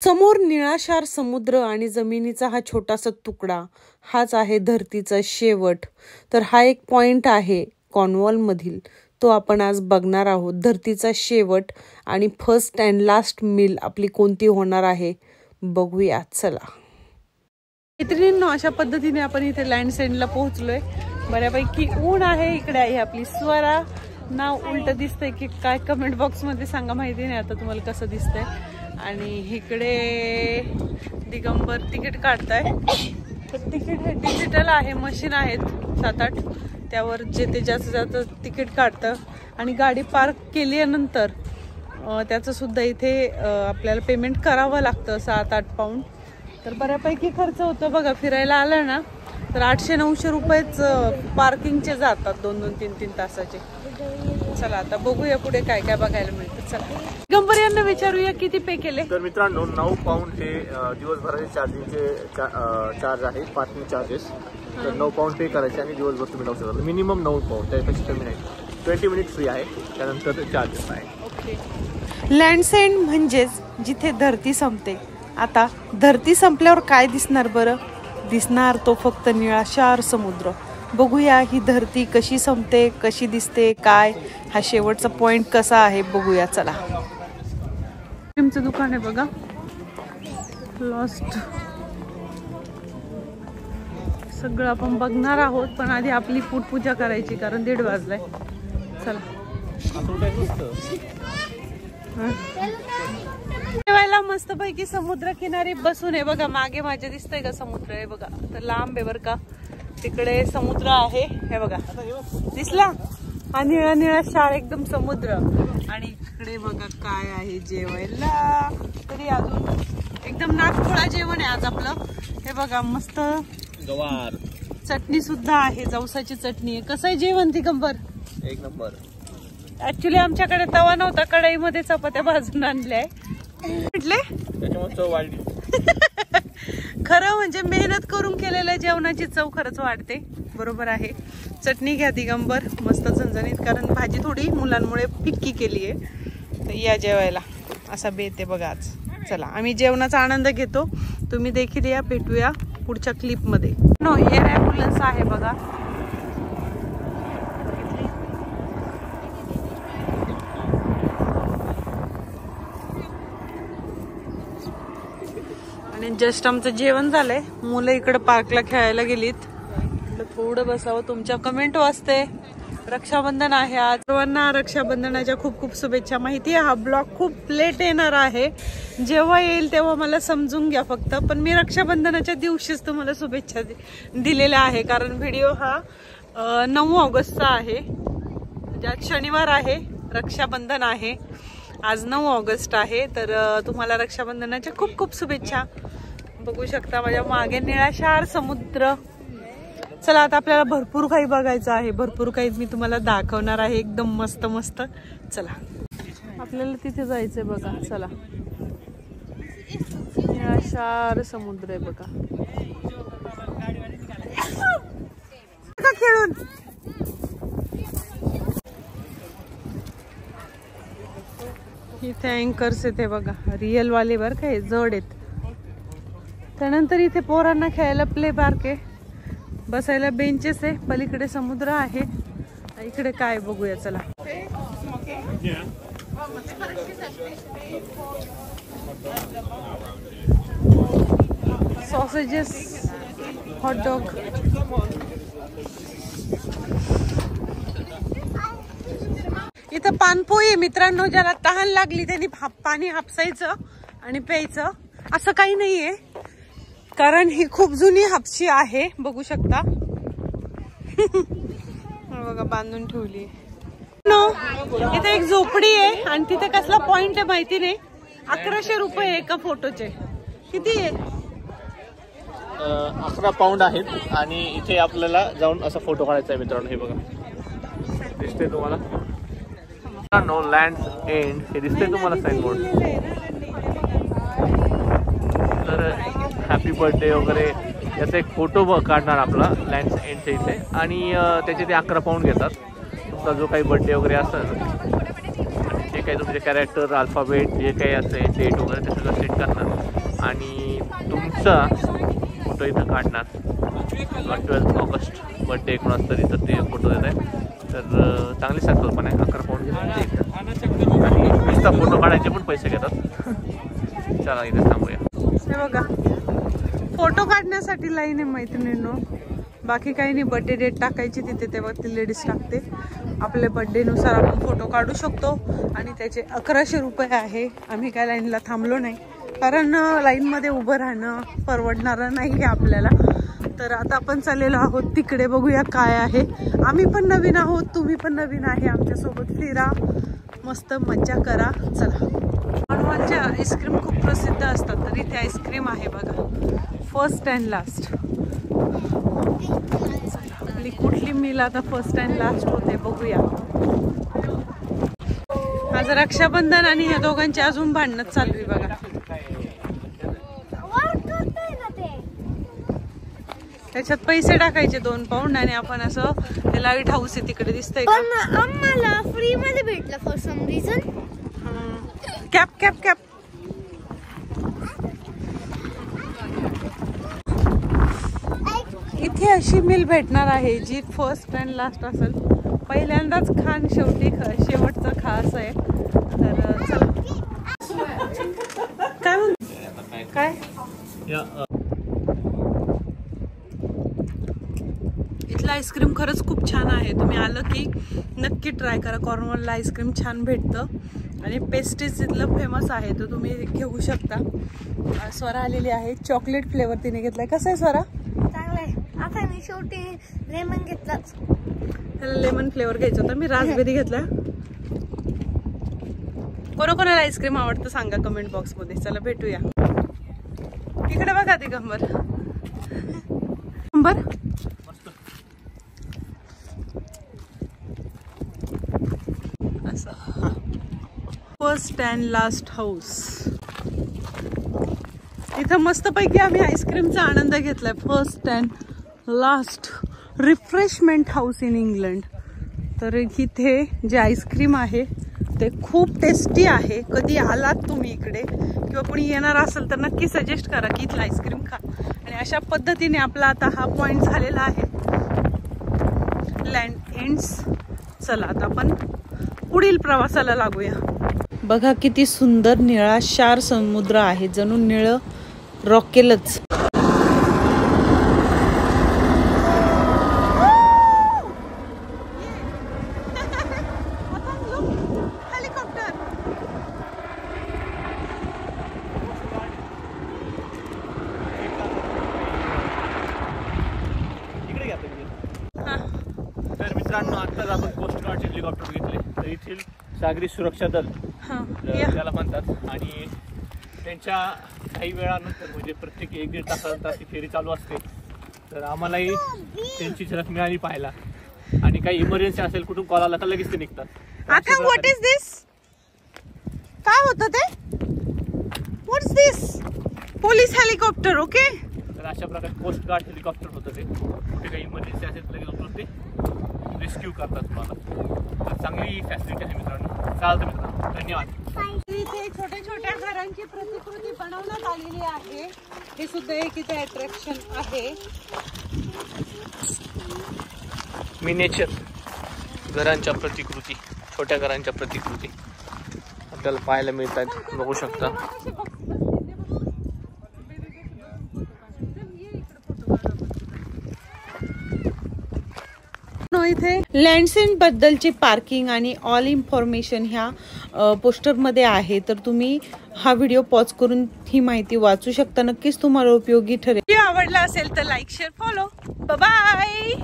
समोर निळाशार समुद्र आणि जमिनीचा हा छोटासा तुकडा, हाच आहे धरतीचा शेवट. तर हा एक पॉइंट आहे कॉर्नवॉल मधील, तो आपण आज बघणार आहोत. धरतीचा शेवट आणि फर्स्ट अँड लास्ट मील आपली कोणती होणार आहे बघूया. चला मैत्रिणींनो, अशा पद्धतीने आपण इथे लँडसेंडला पोहोचलोय. बऱ्यापैकी ऊन आहे. इकडे आहे आपली स्वरा. नाव उलट दिसतंय की काय कमेंट बॉक्स मध्ये सांगा. माहिती नाही आता तुम्हाला कसं दिसतंय. आणि इकडे दिगंबर तिकीट काढताय. तर तिकीट हे डिजिटल आहे, मशीन आहेत 7-8, त्यावर जे ते जास्त जास्त तिकीट काढतं. आणि गाडी पार्क केल्यानंतर त्याचं सुद्धा इथे आपल्याला पेमेंट करावं लागतं 7-8 पाऊंड. तर बऱ्यापैकी खर्च होतो बघा. फिरायला आला ना तर 800-900 रुपयेच पार्किंगचे जातात 2-2, 3-3 तासाचे. चला आता बघूया पुढे काय काय बघायला मिळतं. चला दिगंबर यांना विचारूया किती पे केले. तर मित्रांनो 9 पाऊंड हे दिवसभराचे चार्जिंगचे चार्ज आहे, पार्किंग चार्जेस. तर 9 पाऊंड पे करायचे आणि दिवसभर तुम्ही लावू शकता. मिनिमम 9 पाऊंड, त्यापेक्षा कमी नाही. 20 मिनिट फ्री आहे, त्यानंतर चार्जेस आहे. ओके. लँडसेंड म्हणजेच जिथे धरती संपते. आता धरती संपल्यावर काय दिसणार बरं? दिसणार तो फक्त निळाशार समुद्र. बघूया ही धरती कशी संपते, कशी दिसते, काय हा शेवटचा पॉइंट कसा आहे बघूया. चला. आमचं दुकान आहे बघा, लॉस्ट. सगळं आपण बघणार आहोत, पण आधी आपली पूजा करायची कारण 1:30 वाजलाय. चला जेवायला मस्त पैकी समुद्र किनारी बसून आहे बघा. मागे माझ्या दिसतंय का समुद्र आहे बघा. तर लांब आहे बरं का. तिकडे समुद्र आहे, हे बघा दिसला. हा निळा निळा शार एकदम समुद्र. आणि इकडे बघा काय आहे जेवायला. तरी अजून एकदम नागपुडा जेवण आहे आज आपलं. हे बघा मस्त गवार चटणी सुद्धा आहे, जवसाची चटणी आहे. कसं आहे जेवण दिगंबर? एक नंबर. ऍक्च्युली आमच्याकडे तवा नव्हता, कढईमध्ये चपात्या भाजून आणल्या म्हटले. खरं म्हणजे मेहनत करून केलेल्या जेवणाची चव खरंच वाढते. बरोबर आहे. चटणी घ्या दिगंबर, मस्त झणझणीत, कारण भाजी थोडी मुलांमुळे फिक्की केली आहे. तर या जेवायला. असा बेत आहे बघा आज. चला आम्ही जेवणाचा आनंद घेतो, तुम्ही देखील या. भेटूया पुढच्या क्लिप मध्ये. नो एअर ॲम्ब्युलन्स आहे बघा. आणि जस्ट आमचं जेवण झालंय. मुलं इकडे पार्कला खेळायला गेलीत. थोडं बसावं. तुमच्या कमेंट वाचते. रक्षाबंधन आहे आज. सर्वांना रक्षाबंधनाच्या खूप खूप शुभेच्छा. माहिती आहे हा ब्लॉग खूप लेट येणार आहे. जेव्हा येईल तेव्हा मला समजून घ्या फक्त. पण मी रक्षाबंधनाच्या दिवशीच तुम्हाला शुभेच्छा दिलेल्या आहे, कारण व्हिडिओ हा 9 ऑगस्टचा आहे. ज्यात शनिवार आहे, रक्षाबंधन आहे. आज 9 ऑगस्ट आहे. तर तुम्हाला रक्षाबंधनाच्या खूप खूप शुभेच्छा. बघू शकता माझ्या मागे निळाशार समुद्र. चला आता आपल्याला भरपूर काही बघायचं आहे. भरपूर काही मी तुम्हाला दाखवणार आहे, एकदम मस्त मस्त. चला आपल्याला तिथे जायचंय बघा. चला निळाशार समुद्र आहे बघा. खेळून इथे अँकर्स आहेत बघा, रिअल वाले बर काय, जड आहेत. त्यानंतर इथे पोरांना खेळायला प्ले पार्क आहे, बसायला बेंचेस आहे. पलीकडे समुद्र आहे. इकडे काय बघूया. चला सॉसेजेस, हॉटडॉग. इथं पानपोई मित्रांनो. ज्याला तहान लागली त्यांनी पाणी हापसायचं आणि प्यायचं. असं काही नाहीये, कारण ही खूप जुनी हापशी आहे. बघू शकता बघा बांधून ठेवली. इथे एक झोपडी आहे आणि तिथे कसला पॉइंट आहे माहिती नाही. 1100 रुपये एका फोटोचे. किती आहे? 11 पाऊंड आहेत. आणि इथे आपल्याला जाऊन असा फोटो काढायचा आहे मित्रांनो. हे बघा दिसते तुम्हाला. नो लँड्स एंड हे दिसते तुम्हाला साइन बोर्ड. तर हॅपी बर्थडे वगैरे याचा एक फोटो काढणार आपला लँड्स एंडच्या इथे. आणि त्याचे ते 11 पाऊंड घेतात. तुमचा जो काही बर्थडे वगैरे असेल, जे काही तुमचे कॅरेक्टर, अल्फाबेट जे काही असेल, डेट वगैरे ते सगळं सेट करणार. आणि तुमचा फोटो इथं काढणार 12 ऑगस्ट बर्थडे कोणाच तरी, तर ते फोटो देत आहे. तर चांगली संकल्पना आहे. 11 पाऊंड घेतात आणि नुसता फोटो काढायचे पण पैसे घेतात. चला इथे थांबूया. हे बघा, फोटो काढण्यासाठी लाईन आहे मैत्रिणींनो, बाकी काही नाही. बर्थडे डेट टाकायची तिथे, तेव्हा ती लेडीज टाकते. आपल्या बर्थडेनुसार आपण फोटो काढू शकतो आणि त्याचे 1100 रुपये आहे. आम्ही काय लाईनला थांबलो नाही, कारण लाईनमध्ये उभं राहणं परवडणारं नाही आहे आपल्याला. तर आता आपण चाललेलो आहोत तिकडे, बघूया काय आहे. आम्ही पण नवीन आहोत, तुम्ही पण नवीन आहे, आमच्यासोबत फिरा, मस्त मज्जा करा. चला. कॉर्नवॉलच्या आईस्क्रीम खूप प्रसिद्ध असतात, तर इथे आईस्क्रीम आहे बघा, फर्स्ट अँड लास्ट. आपली कुठली मिल आता फर्स्ट अँड लास्ट होते बघूया. आज रक्षाबंधन आणि या दोघांची अजून भांडणच चालू आहे बघा. त्याच्यात पैसे टाकायचे 2 पाऊंड आणि आपण असं ते लाईट हाऊस आहे तिकडे दिसतंय का. पण आम्हाला फ्री मध्ये भेटलं for some reason. Cap cap cap. इथे अशी मिल भेटणार आहे जी फर्स्ट अँड लास्ट असेल. पहिल्यांदाच खान शेवटी शेवटचं खा असं आहे. तर चला. काय म्हणते काय इथलं आईस्क्रीम खरंच खूप छान आहे. तुम्ही आलं की नक्की ट्राय करा. कॉर्नवॉलला आईस्क्रीम छान भेटतं आणि पेस्ट्रीज इथलं फेमस आहे, तर तुम्ही घेऊ शकता. स्वरा आलेली आहे, चॉकलेट फ्लेवर तिने घेतलाय. कसं आहे स्वरा? चांगलं आहे. आता मी शेवटी लेमन घेतलाच. त्याला लेमन फ्लेवर घ्यायचा होता, मी रास्पबेरी घेतला. कोणाकोणाला आईस्क्रीम आवडतं सांगा कमेंट बॉक्स मध्ये. चला भेटूया. इकडे बघा Digambar. Digambar first and last house. इथं मस्तपैकी आम्ही आईस्क्रीमचा आनंद घेतलाय. First and last refreshment house in England. तर इथे जे आईस्क्रीम आहे ते खूप टेस्टी आहे. कधी आलात तुम्ही इकडे किंवा कोणी येणार असेल तर नक्की सजेस्ट करा की इथलं आईस्क्रीम खा. आणि अशा पद्धतीने आपला आता हा पॉइंट झालेला आहे, लँड एंड्स. चला आता आपण पुढील प्रवासाला लागूया. बघा किती सुंदर निळाशार समुद्र आहे, जणू निळं रॉकेलच. तर मित्रांनो, आत्ताच आपण कोस्ट गार्ड हेलिकॉप्टर घेतले. तर येथील सागरी सुरक्षा दल त्याला म्हणतात आणि त्यांच्या काही वेळानंतर म्हणजे प्रत्येक 1-1.5 तासानंतर ती फेरी चालू असते. तर आम्हालाही त्यांची झलक मिळाली पाहायला. आणि काही इमर्जन्सी असेल, कुठून कॉल आला तर लगेच ते निघतात. आता व्हॉट इज दिस? काय होतं ते? What's this? Police helicopter. Okay. तर अशा प्रकारे कोस्ट गार्ड हेलिकॉप्टर होतं ते. कुठे काही इमर्जन्सी असेल तर लगेच उतरून ते रेस्क्यू करतात तुम्हाला. तर चांगली फॅसिलिटी आहे मित्रांनो. चालतं मित्रांनो, धन्यवाद. इथे छोट्या छोट्या घरांची प्रतिकृती बनवण्यात आलेली आहे. हे सुद्धा एक इथे अट्रॅक्शन आहे. मिनिएचर घरांच्या प्रतिकृती, छोट्या घरांच्या प्रतिकृती आपल्याला पाहायला मिळतात. बघू शकता. इथे लँडसेंड बद्दलची पार्किंग आणि ऑल इन्फॉर्मेशन ह्या पोस्टरमध्ये आहे. तर तुम्ही हा व्हिडिओ पॉज करून ही माहिती वाचू शकता. नक्कीच तुम्हाला उपयोगी ठरेल. आवडला असेल तर लाईक, शेअर, फॉलो. बाय.